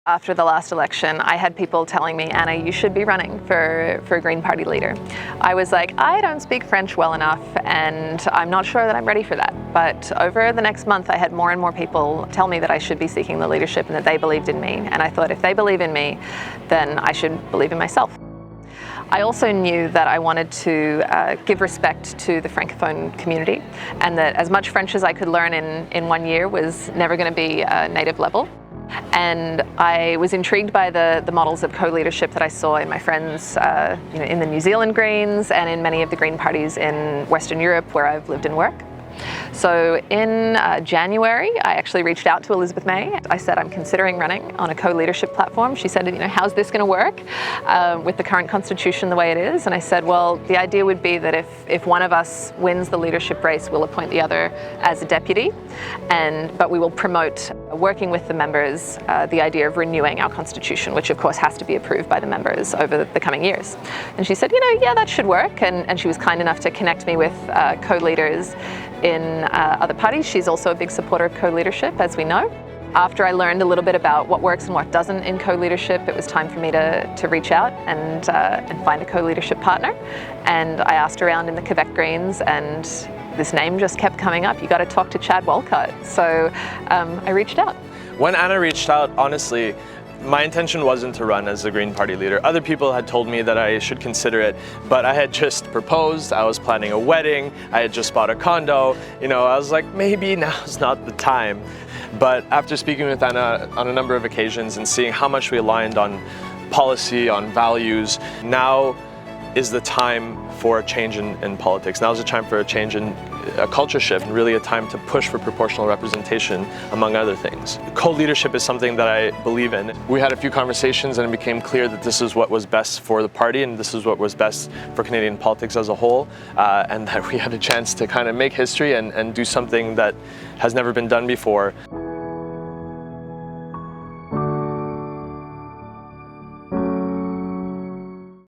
After the last election, I had people telling me, Anna, you should be running for a Green Party leader. I was like, I don't speak French well enough and I'm not sure that I'm ready for that. But over the next month, I had more and more people tell me that I should be seeking the leadership and that they believed in me. And I thought, if they believe in me, then I should believe in myself. I also knew that I wanted to give respect to the Francophone community, and that as much French as I could learn in 1 year was never going to be native level. And I was intrigued by the models of co-leadership that I saw in my friends in the New Zealand Greens and in many of the Green parties in Western Europe where I've lived and worked. So in January, I actually reached out to Elizabeth May. I said, I'm considering running on a co-leadership platform. She said, how's this going to work with the current constitution the way it is? And I said, well, the idea would be that if one of us wins the leadership race, we'll appoint the other as a deputy, but we will promote working with the members the idea of renewing our constitution, which of course has to be approved by the members over the coming years. And she said, yeah, that should work. And she was kind enough to connect me with co-leaders in other parties. She's also a big supporter of co-leadership, as we know. After I learned a little bit about what works and what doesn't in co-leadership, it was time for me to reach out and find a co-leadership partner. And I asked around in the Quebec Greens, and this name just kept coming up. You got to talk to Keenan-Walcott. So I reached out. When Anna reached out, honestly, my intention wasn't to run as the Green Party leader. Other people had told me that I should consider it, but I had just proposed, I was planning a wedding, I had just bought a condo. I was like, maybe now's not the time. But after speaking with Anna on a number of occasions and seeing how much we aligned on policy, on values, now is the time for a change in politics. Now is the time for a change in a culture shift, and really a time to push for proportional representation, among other things. Co-leadership is something that I believe in. We had a few conversations and it became clear that this is what was best for the party and this is what was best for Canadian politics as a whole, and that we had a chance to kind of make history and do something that has never been done before.